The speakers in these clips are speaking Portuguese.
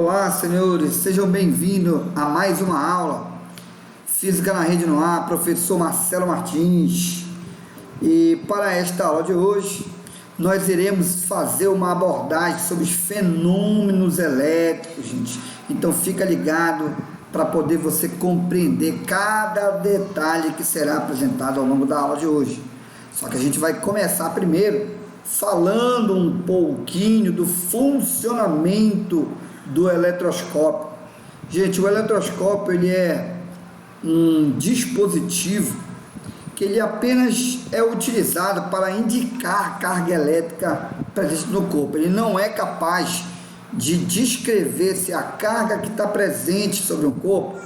Olá, senhores, sejam bem-vindos a mais uma aula. Física na Rede no Ar, professor Marcelo Martins. E para esta aula de hoje, nós iremos fazer uma abordagem sobre os fenômenos elétricos, gente. Então fica ligado para poder você compreender cada detalhe que será apresentado ao longo da aula de hoje. Só que a gente vai começar primeiro falando um pouquinho do funcionamento do eletroscópio. Gente, o eletroscópio ele é um dispositivo que ele apenas é utilizado para indicar a carga elétrica presente no corpo. Ele não é capaz de descrever se a carga que está presente sobre o corpo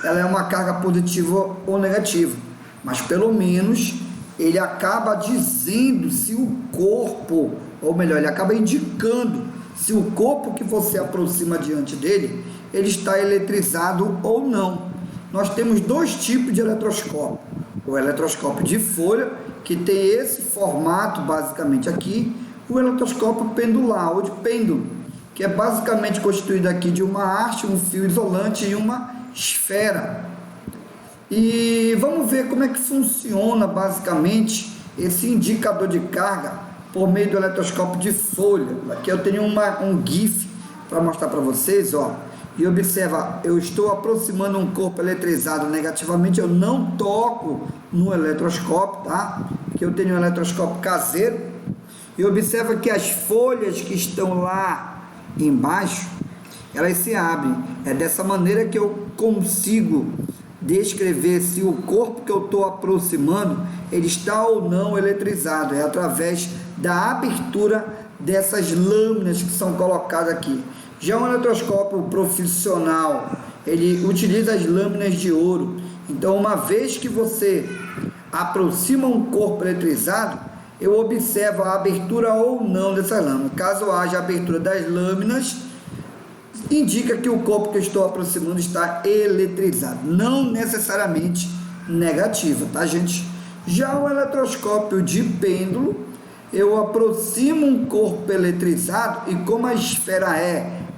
ela é uma carga positiva ou negativa, mas pelo menos ele acaba dizendo se o corpo, ou melhor, ele acaba indicando se o corpo que você aproxima diante dele, ele está eletrizado ou não. Nós temos dois tipos de eletroscópio. O eletroscópio de folha, que tem esse formato basicamente aqui, o eletroscópio pendular, ou de pêndulo, que é basicamente constituído aqui de uma haste, um fio isolante e uma esfera. E vamos ver como é que funciona basicamente esse indicador de carga por meio do eletroscópio de folha. Aqui eu tenho um GIF para mostrar para vocês, ó. E observa, eu estou aproximando um corpo eletrizado negativamente, eu não toco no eletroscópio, tá? Que eu tenho um eletroscópio caseiro. E observa que as folhas que estão lá embaixo, elas se abrem. É dessa maneira que eu consigo descrever se o corpo que eu estou aproximando, ele está ou não eletrizado. É através da abertura dessas lâminas que são colocadas aqui. Já um eletroscópio profissional, ele utiliza as lâminas de ouro. Então, uma vez que você aproxima um corpo eletrizado, eu observo a abertura ou não dessa lâmina. Caso haja abertura das lâminas, indica que o corpo que eu estou aproximando está eletrizado, não necessariamente negativo, tá, gente? Já o eletroscópio de pêndulo, eu aproximo um corpo eletrizado e como a esfera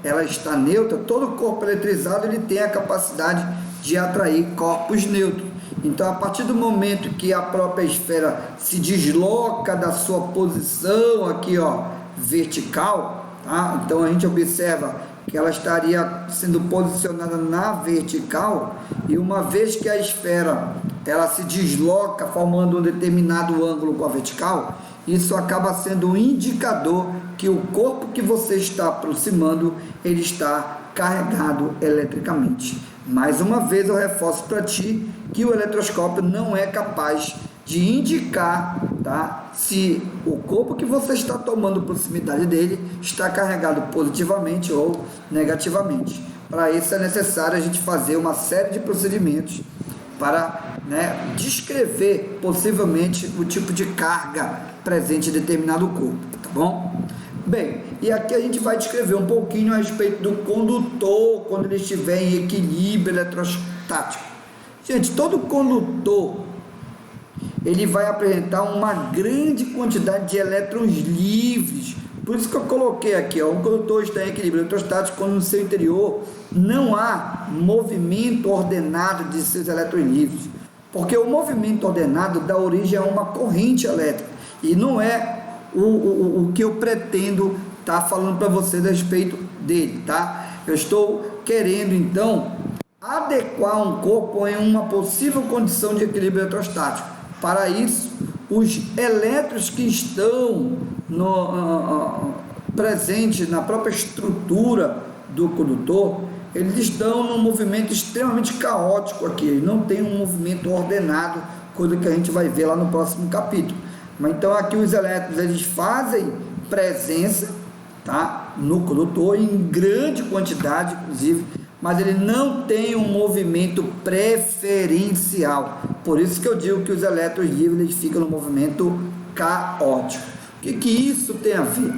ela está neutra, todo corpo eletrizado ele tem a capacidade de atrair corpos neutros. Então, a partir do momento que a própria esfera se desloca da sua posição aqui, ó, vertical, tá? Então a gente observa que ela estaria sendo posicionada na vertical, e uma vez que a esfera ela se desloca formando um determinado ângulo com a vertical, isso acaba sendo um indicador que o corpo que você está aproximando, ele está carregado eletricamente. Mais uma vez eu reforço para ti que o eletroscópio não é capaz de indicar, tá, se o corpo que você está tomando proximidade dele está carregado positivamente ou negativamente. Para isso é necessário a gente fazer uma série de procedimentos para, descrever possivelmente o tipo de carga presente em determinado corpo, tá bom? Bem, e aqui a gente vai descrever um pouquinho a respeito do condutor quando ele estiver em equilíbrio eletrostático. Gente, todo condutor ele vai apresentar uma grande quantidade de elétrons livres. Por isso que eu coloquei aqui, ó, um condutor está em equilíbrio eletrostático quando no seu interior não há movimento ordenado de seus elétrons livres, porque o movimento ordenado dá origem a uma corrente elétrica, e não é o que eu pretendo estar falando para vocês a respeito dele, tá? Eu estou querendo, então, adequar um corpo em uma possível condição de equilíbrio eletrostático. Para isso, os elétrons que estão presentes na própria estrutura do condutor, eles estão num movimento extremamente caótico aqui, não tem um movimento ordenado, coisa que a gente vai ver lá no próximo capítulo. Mas então aqui os elétrons eles fazem presença, tá, no condutor em grande quantidade, inclusive, mas ele não tem um movimento preferencial. Por isso que eu digo que os elétrons livres eles ficam no movimento caótico. O que isso tem a ver?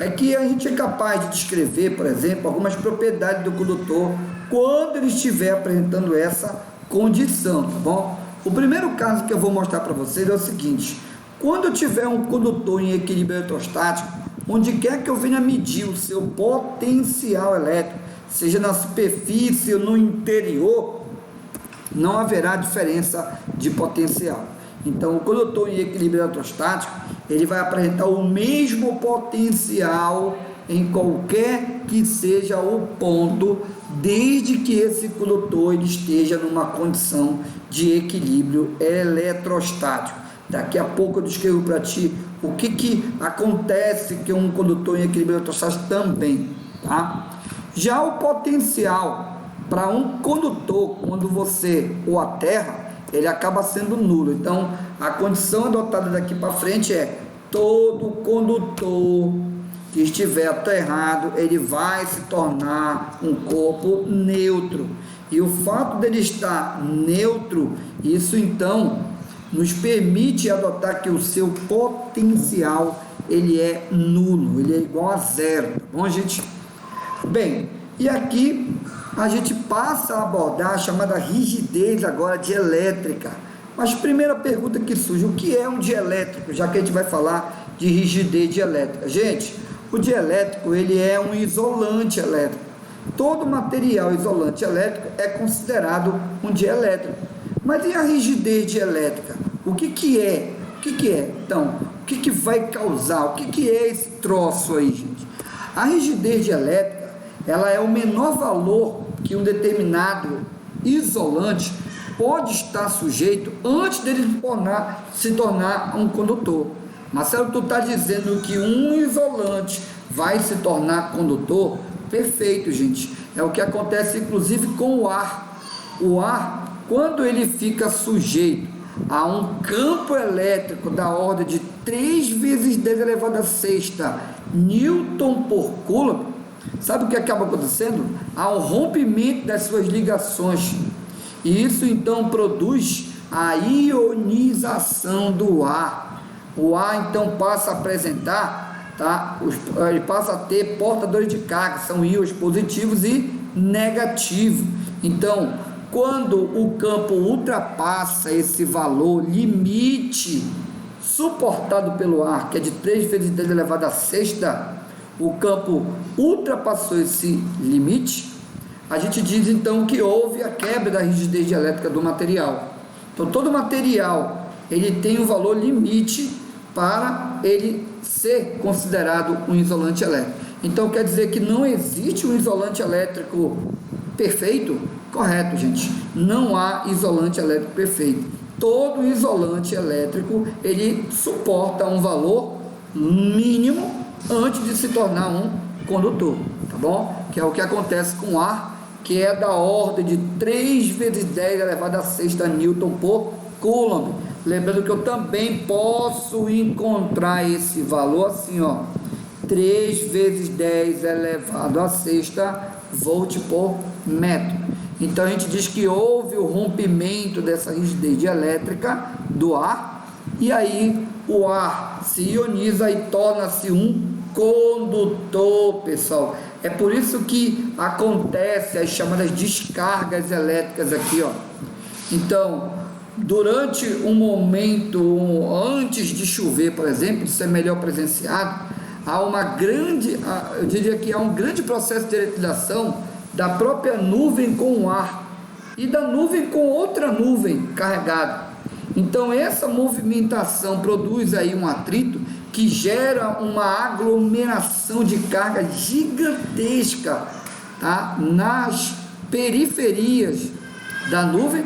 É que a gente é capaz de descrever, por exemplo, algumas propriedades do condutor quando ele estiver apresentando essa condição, tá bom? O primeiro caso que eu vou mostrar para vocês é o seguinte: quando eu tiver um condutor em equilíbrio eletrostático, onde quer que eu venha medir o seu potencial elétrico, seja na superfície ou no interior, não haverá diferença de potencial. Então, o condutor em equilíbrio eletrostático, ele vai apresentar o mesmo potencial em qualquer que seja o ponto, desde que esse condutor ele esteja numa condição de equilíbrio eletrostático. Daqui a pouco eu descrevo para ti o que acontece que um condutor em equilíbrio eletrostático também, tá? Já o potencial para um condutor, quando você o aterra, ele acaba sendo nulo. Então, a condição adotada daqui para frente é: todo condutor que estiver aterrado, ele vai se tornar um corpo neutro. E o fato dele estar neutro, isso então nos permite adotar que o seu potencial ele é nulo, ele é igual a zero, tá bom, gente? Bem, e aqui a gente passa a abordar a chamada rigidez agora dielétrica. Mas primeira pergunta que surge: o que é um dielétrico? Já que a gente vai falar de rigidez dielétrica. Gente, o dielétrico ele é um isolante elétrico. Todo material isolante elétrico é considerado um dielétrico. Mas e a rigidez dielétrica? O que é? O que é? Então, o que vai causar? O que é esse troço aí, gente? A rigidez dielétrica, ela é o menor valor que um determinado isolante pode estar sujeito antes dele se tornar um condutor. Marcelo, tu está dizendo que um isolante vai se tornar condutor? Perfeito, gente. É o que acontece inclusive com o ar. O ar, quando ele fica sujeito a um campo elétrico da ordem de 3 vezes 10 elevado a sexta Newton por Coulomb, sabe o que acaba acontecendo? Há um rompimento das suas ligações, e isso então produz a ionização do ar. O ar então passa a apresentar, ele passa a ter portadores de carga, são íons positivos e negativos. Então, quando o campo ultrapassa esse valor limite suportado pelo ar, que é de 3 vezes 10 elevado a sexta, o campo ultrapassou esse limite, a gente diz então que houve a quebra da rigidez dielétrica do material. Então, todo material ele tem um valor limite para ele ser considerado um isolante elétrico. Então, quer dizer que não existe um isolante elétrico perfeito? Correto, gente. Não há isolante elétrico perfeito. Todo isolante elétrico, ele suporta um valor mínimo antes de se tornar um condutor, tá bom? Que é o que acontece com o ar, que é da ordem de 3 vezes 10 elevado a sexta Newton por Coulomb. Lembrando que eu também posso encontrar esse valor assim, ó, 3 vezes 10 elevado a sexta volt por metro. Então, a gente diz que houve o rompimento dessa rigidez dielétrica do ar, e aí o ar se ioniza e torna-se um condutor, pessoal. É por isso que acontece as chamadas descargas elétricas aqui, ó. Então, durante um momento antes de chover, por exemplo, isso é melhor presenciado, eu diria que há um grande processo de eletrização da própria nuvem com o ar e da nuvem com outra nuvem carregada. Então, essa movimentação produz aí um atrito que gera uma aglomeração de carga gigantesca, tá, nas periferias da nuvem,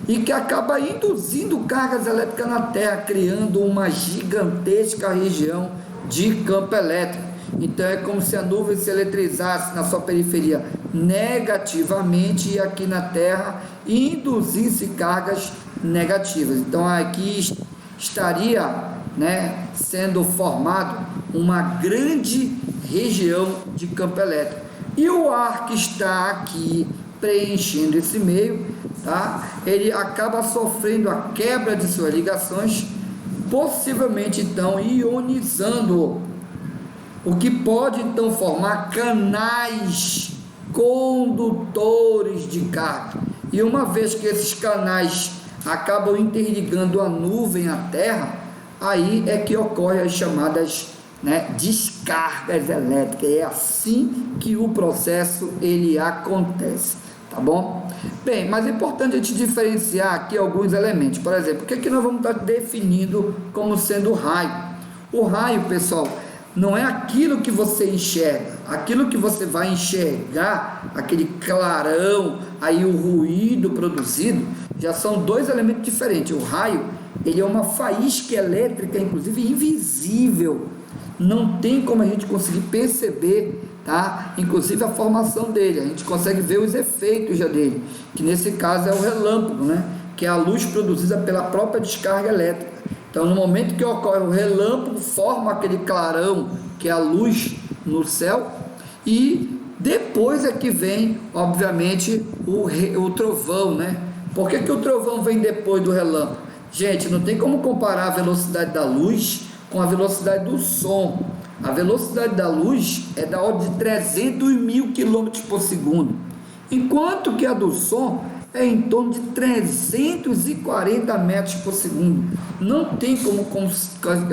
e que acaba induzindo cargas elétricas na Terra, criando uma gigantesca região de campo elétrico. Então, é como se a nuvem se eletrizasse na sua periferia negativamente e aqui na Terra induzisse cargas negativas. Então, aqui estaria, sendo formado uma grande região de campo elétrico. E o ar que está aqui preenchendo esse meio, ele acaba sofrendo a quebra de suas ligações, possivelmente então ionizando, o que pode então formar canais condutores de carga. E uma vez que esses canais acabam interligando a nuvem à Terra, aí é que ocorrem as chamadas né, descargas elétricas. É assim que o processo ele acontece, tá bom? Bem, mas é importante a gente diferenciar aqui alguns elementos. Por exemplo, o que nós vamos estar definindo como sendo o raio? O raio, pessoal, não é aquilo que você enxerga. Aquilo que você vai enxergar, aquele clarão, aí o ruído produzido, já são dois elementos diferentes. O raio, ele é uma faísca elétrica, inclusive invisível. Não tem como a gente conseguir perceber, tá? Inclusive a formação dele. A gente consegue ver os efeitos já dele, que nesse caso é o relâmpago, né? Que é a luz produzida pela própria descarga elétrica. Então, no momento que ocorre o relâmpago, forma aquele clarão, que é a luz no céu, e depois é que vem, obviamente, o trovão, né? Por que o trovão vem depois do relâmpago? Gente, não tem como comparar a velocidade da luz com a velocidade do som. A velocidade da luz é da ordem de 300 mil km por segundo, enquanto que a do som é em torno de 340 metros por segundo. Não tem como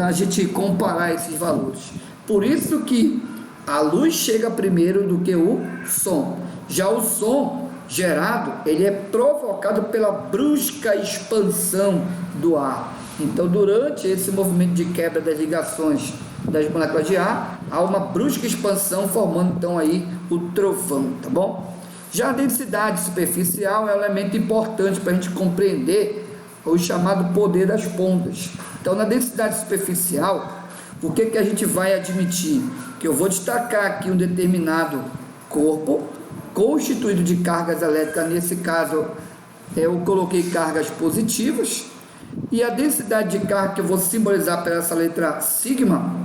a gente comparar esses valores. Por isso que a luz chega primeiro do que o som. Já o som gerado, ele é provocado pela brusca expansão do ar. Então, durante esse movimento de quebra das ligações das moléculas de ar, há uma brusca expansão formando então aí o trovão, tá bom? Já a densidade superficial é um elemento importante para a gente compreender o chamado poder das pontas. Então, na densidade superficial, o que a gente vai admitir? Que eu vou destacar aqui um determinado corpo constituído de cargas elétricas. Nesse caso, eu coloquei cargas positivas, e a densidade de carga que eu vou simbolizar pela essa letra sigma,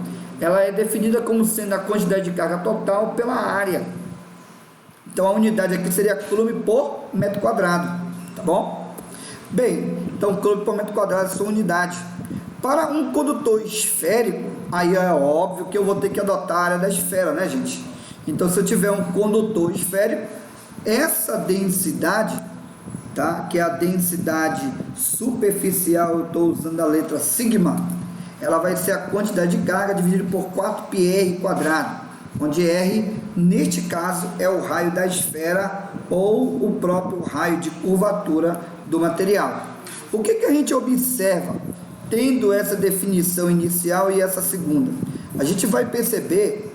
ela é definida como sendo a quantidade de carga total pela área. Então a unidade aqui seria coulomb por metro quadrado, tá bom? Bem, então coulomb por metro quadrado são unidades. Para um condutor esférico, aí é óbvio que eu vou ter que adotar a área da esfera, né, gente? Então, se eu tiver um condutor esférico, essa densidade, tá, que é a densidade superficial, eu estou usando a letra sigma, ela vai ser a quantidade de carga dividida por 4πr quadrado, onde R, neste caso, é o raio da esfera ou o próprio raio de curvatura do material. O que a gente observa tendo essa definição inicial e essa segunda? A gente vai perceber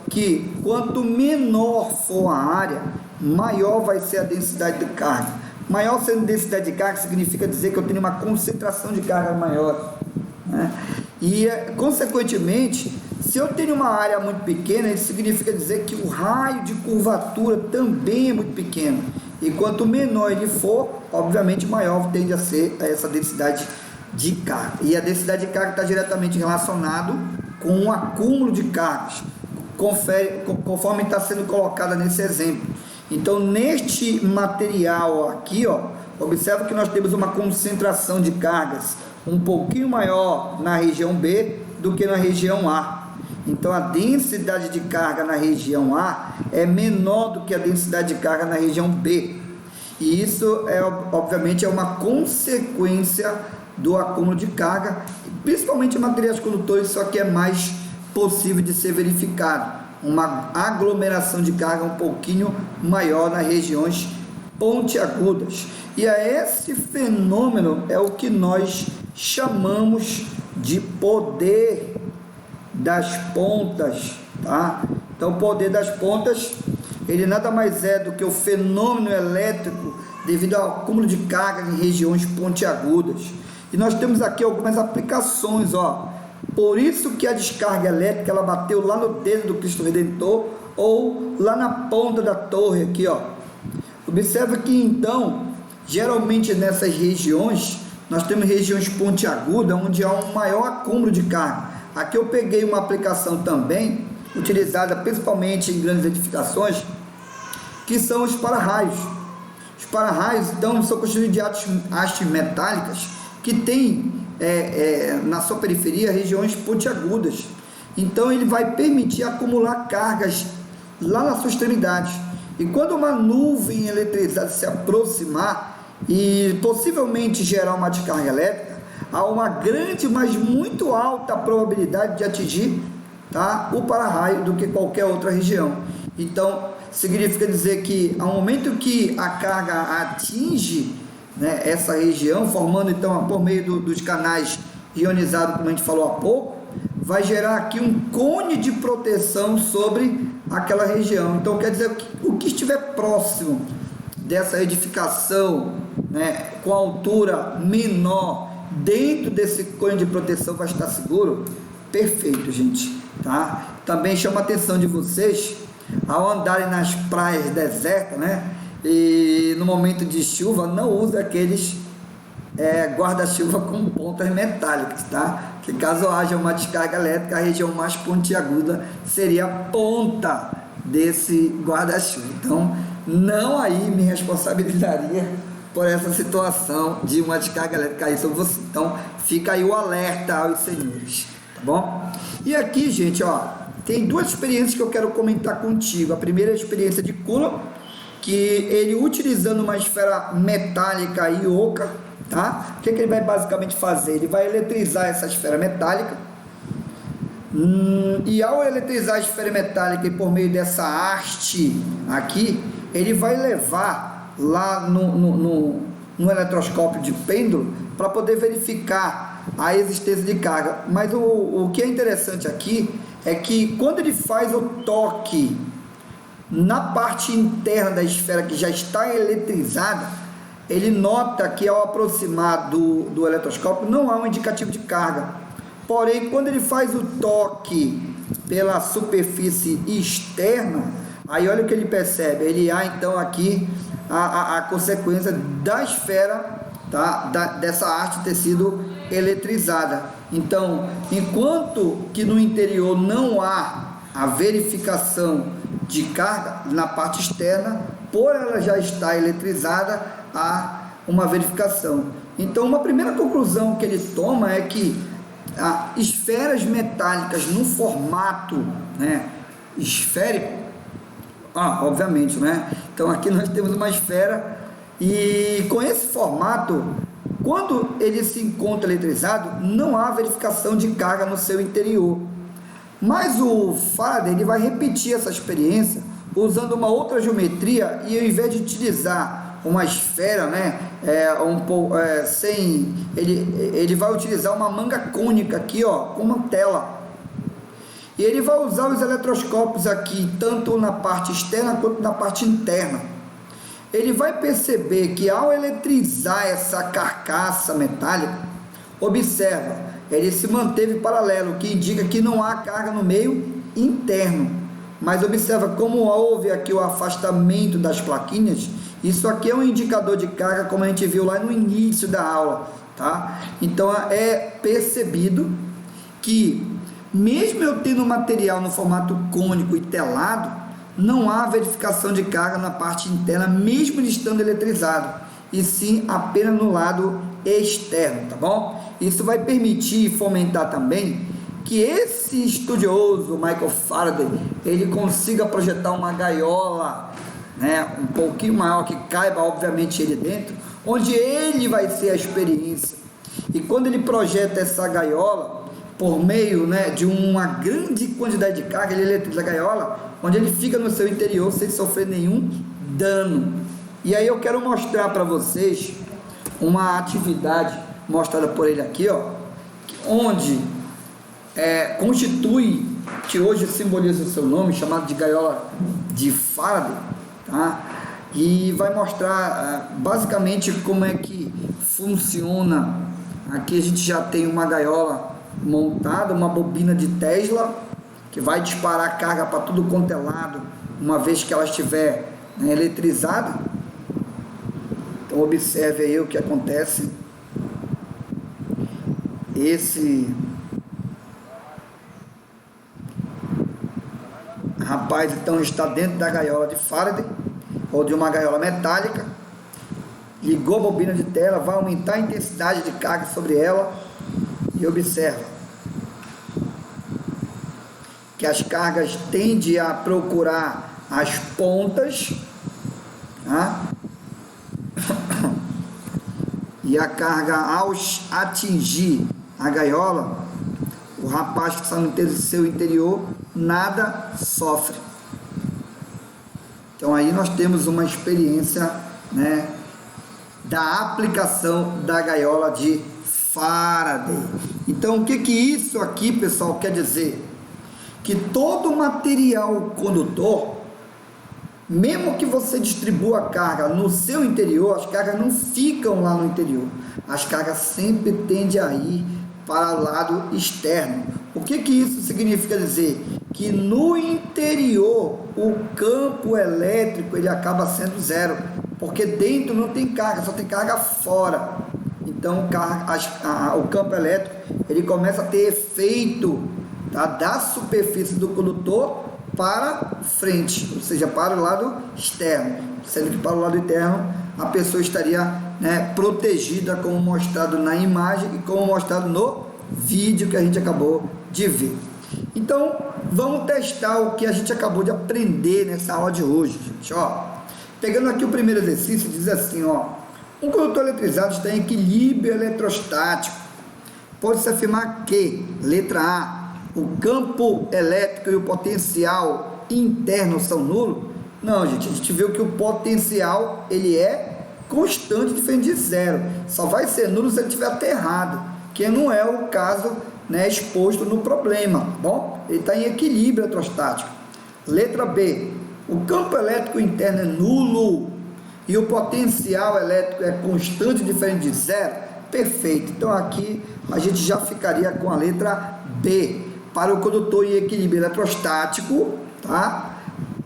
que quanto menor for a área, maior vai ser a densidade de carga. Maior sendo densidade de carga significa dizer que eu tenho uma concentração de carga maior, né? E, consequentemente, se eu tenho uma área muito pequena, isso significa dizer que o raio de curvatura também é muito pequeno. E quanto menor ele for, obviamente maior tende a ser essa densidade de carga. E a densidade de carga está diretamente relacionado com o acúmulo de cargas, conforme está sendo colocada nesse exemplo. Então, neste material aqui, ó, observa que nós temos uma concentração de cargas um pouquinho maior na região B do que na região A. Então, a densidade de carga na região A é menor do que a densidade de carga na região B. E isso, obviamente, é uma consequência do acúmulo de carga, principalmente em materiais condutores, só que é mais possível de ser verificado. Uma aglomeração de carga um pouquinho maior nas regiões pontiagudas. E esse fenômeno é o que nós chamamos de poder das pontas, tá? Então, o poder das pontas, ele nada mais é do que o fenômeno elétrico devido ao acúmulo de carga em regiões pontiagudas. E nós temos aqui algumas aplicações, ó. Por isso que a descarga elétrica, ela bateu lá no dedo do Cristo Redentor, ou lá na ponta da torre aqui, ó. Observa que, então, geralmente nessas regiões, nós temos regiões pontiagudas, onde há um maior acúmulo de carga. Aqui eu peguei uma aplicação também, utilizada principalmente em grandes edificações, que são os para-raios. Os para-raios, então, são constituídos de hastes metálicas, que tem na sua periferia regiões pontiagudas. Então ele vai permitir acumular cargas lá na sua extremidade. E quando uma nuvem eletrizada se aproximar e possivelmente gerar uma descarga elétrica, há uma grande, mas muito alta probabilidade de atingir tá, o para-raio do que qualquer outra região. Então, significa dizer que ao momento que a carga atinge, né, essa região, formando então por meio dos canais ionizados, como a gente falou há pouco, vai gerar aqui um cone de proteção sobre aquela região. Então, quer dizer que o que estiver próximo dessa edificação, né, com altura menor, dentro desse cone de proteção vai estar seguro. Perfeito, gente, tá? Também chama a atenção de vocês ao andarem nas praias desertas, né, e no momento de chuva não use aqueles guarda-chuva com pontas metálicas, tá? Que caso haja uma descarga elétrica, a região mais pontiaguda seria a ponta desse guarda-chuva. Então, não aí me responsabilizaria por essa situação de uma descarga elétrica aí sobre você. Então, fica aí o alerta aos senhores, tá bom? E aqui, gente, ó, tem duas experiências que eu quero comentar contigo. A primeira é a experiência de Coulomb, que ele utilizando uma esfera metálica e oca, tá? O que ele vai basicamente fazer? Ele vai eletrizar essa esfera metálica, e ao eletrizar a esfera metálica e por meio dessa haste aqui, ele vai levar lá no eletroscópio de pêndulo para poder verificar a existência de carga. Mas o que é interessante aqui é que quando ele faz o toque na parte interna da esfera que já está eletrizada, ele nota que ao aproximar do eletroscópio não há um indicativo de carga. Porém, quando ele faz o toque pela superfície externa, aí olha o que ele percebe, ele há então aqui a consequência da esfera, tá? Dessa haste ter sido eletrizada. Então, enquanto que no interior não há a verificação de carga na parte externa, por ela já estar eletrizada, há uma verificação. Então, uma primeira conclusão que ele toma é que esferas metálicas no formato, né, esférico, obviamente, né? Então aqui nós temos uma esfera e com esse formato, quando ele se encontra eletrizado, não há verificação de carga no seu interior. Mas o Faraday ele vai repetir essa experiência usando uma outra geometria e ao invés de utilizar uma esfera, né, ele vai utilizar uma manga cônica aqui, ó, com uma tela. E ele vai usar os eletroscópios aqui, tanto na parte externa quanto na parte interna. Ele vai perceber que ao eletrizar essa carcaça metálica, observa, ele se manteve paralelo, o que indica que não há carga no meio interno. Mas observa como houve aqui o afastamento das plaquinhas. Isso aqui é um indicador de carga, como a gente viu lá no início da aula, tá? Então é percebido que mesmo eu tendo material no formato cônico e telado, não há verificação de carga na parte interna, mesmo ele estando eletrizado, e sim apenas no lado externo, tá bom? Isso vai permitir e fomentar também que esse estudioso Michael Faraday, ele consiga projetar uma gaiola, né, um pouquinho maior, que caiba obviamente ele dentro, onde ele vai ser a experiência. E quando ele projeta essa gaiola, por meio, né, de uma grande quantidade de carga, ele eletriza a gaiola, onde ele fica no seu interior sem sofrer nenhum dano. E aí eu quero mostrar para vocês uma atividade mostrada por ele aqui, ó, onde constitui, que hoje simboliza o seu nome, chamado de gaiola de Faraday, tá? E vai mostrar basicamente como é que funciona. Aqui a gente já tem uma gaiola montada, uma bobina de Tesla, que vai disparar carga para tudo quanto é lado, uma vez que ela estiver, né, eletrizada. Então observe aí o que acontece. Esse rapaz então está dentro da gaiola de Faraday, ou de uma gaiola metálica, ligou a bobina de tela, vai aumentar a intensidade de carga sobre ela, e observa que as cargas tendem a procurar as pontas, tá? E a carga, ao atingir a gaiola, o rapaz que está no seu interior, nada sofre. Então aí nós temos uma experiência, né, da aplicação da gaiola de Faraday. Então o que isso aqui, pessoal, quer dizer? Que todo material condutor, mesmo que você distribua a carga no seu interior, as cargas não ficam lá no interior, as cargas sempre tendem a ir para o lado externo. O que isso significa dizer? Que no interior o campo elétrico ele acaba sendo zero, porque dentro não tem carga, só tem carga fora. Então o campo elétrico ele começa a ter efeito, tá, da superfície do condutor para frente, ou seja, para o lado externo, sendo que para o lado interno a pessoa estaria, né, protegida, como mostrado na imagem e como mostrado no vídeo que a gente acabou de ver. Então vamos testar o que a gente acabou de aprender nessa aula de hoje, gente. Ó, pegando aqui o primeiro exercício, diz assim, ó: um condutor eletrizado está em equilíbrio eletrostático. Pode-se afirmar que, letra A, o campo elétrico e o potencial interno são nulos? Não, gente, a gente viu que o potencial ele é constante, diferente de zero. Só vai ser nulo se ele estiver aterrado, que não é o caso, né, exposto no problema, tá bom? Ele está em equilíbrio eletrostático. Letra B, o campo elétrico interno é nulo e o potencial elétrico é constante, diferente de zero? Perfeito. Então aqui a gente já ficaria com a letra B. Para o condutor em equilíbrio eletrostático, tá?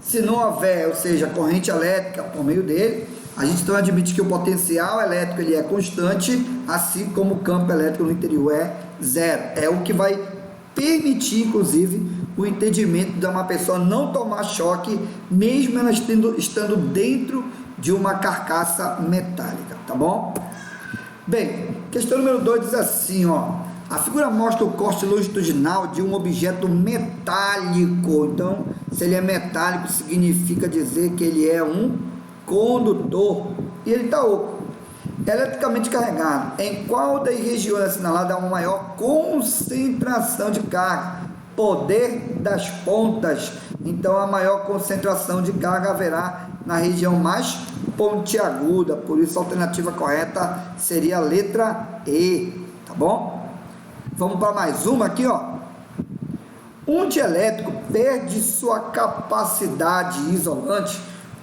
Se não houver, ou seja, corrente elétrica por meio dele, a gente então admite que o potencial elétrico ele é constante, assim como o campo elétrico no interior é zero. É o que vai permitir, inclusive, o entendimento de uma pessoa não tomar choque, mesmo ela estando dentro de uma carcaça metálica, tá bom? Bem, questão número 2 diz assim, ó: a figura mostra o corte longitudinal de um objeto metálico. Então, se ele é metálico, significa dizer que ele é um condutor. E ele está oco, eletricamente carregado. Em qual das regiões assinaladas há uma maior concentração de carga? Poder das pontas. Então, a maior concentração de carga haverá na região mais pontiaguda. Por isso, a alternativa correta seria a letra E. Tá bom? Vamos para mais uma aqui, ó. Um dielétrico perde sua capacidade isolante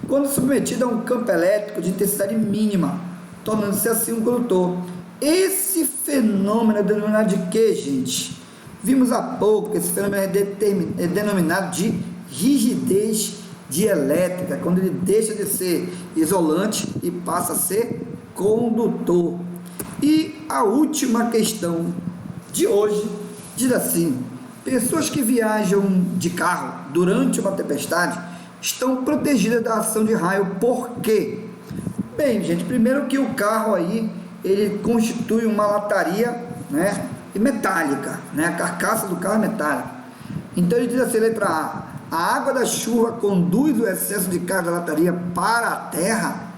quando submetido a um campo elétrico de intensidade mínima, tornando-se assim um condutor. Esse fenômeno é denominado de quê, gente? Vimos há pouco que esse fenômeno é denominado de rigidez dielétrica, quando ele deixa de ser isolante e passa a ser condutor. E a última questão de hoje diz assim: pessoas que viajam de carro durante uma tempestade estão protegidas da ação de raio. Por quê? Bem, gente, primeiro que o carro aí, ele constitui uma lataria, né, metálica, né, a carcaça do carro é metálica. Então ele diz assim, letra A água da chuva conduz o excesso de carga da lataria para a terra.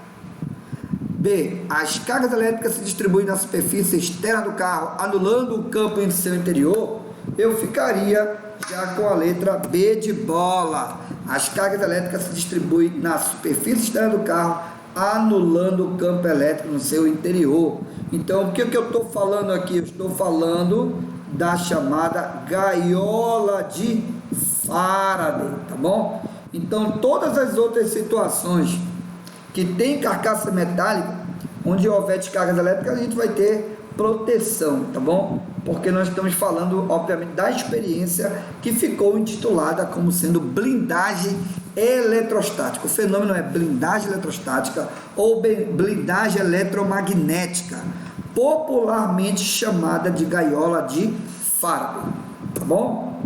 B, as cargas elétricas se distribuem na superfície externa do carro, anulando o campo em seu interior. Eu ficaria já com a letra B de bola. As cargas elétricas se distribuem na superfície externa do carro, anulando o campo elétrico no seu interior. Então, o que eu estou falando aqui? Eu estou falando da chamada gaiola de Faraday, tá bom? Então, todas as outras situações que tem carcaça metálica, onde houver descargas elétricas, a gente vai ter proteção, tá bom? Porque nós estamos falando, obviamente, da experiência que ficou intitulada como sendo blindagem eletrostática. O fenômeno é blindagem eletrostática ou blindagem eletromagnética, popularmente chamada de gaiola de Faraday, tá bom?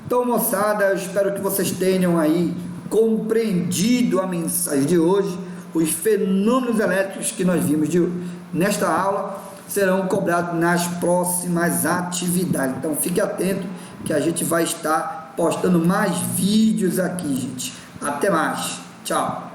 Então, moçada, eu espero que vocês tenham aí compreendido a mensagem de hoje. Os fenômenos elétricos que nós vimos nesta aula serão cobrados nas próximas atividades. Então, fique atento que a gente vai estar postando mais vídeos aqui, gente. Até mais. Tchau.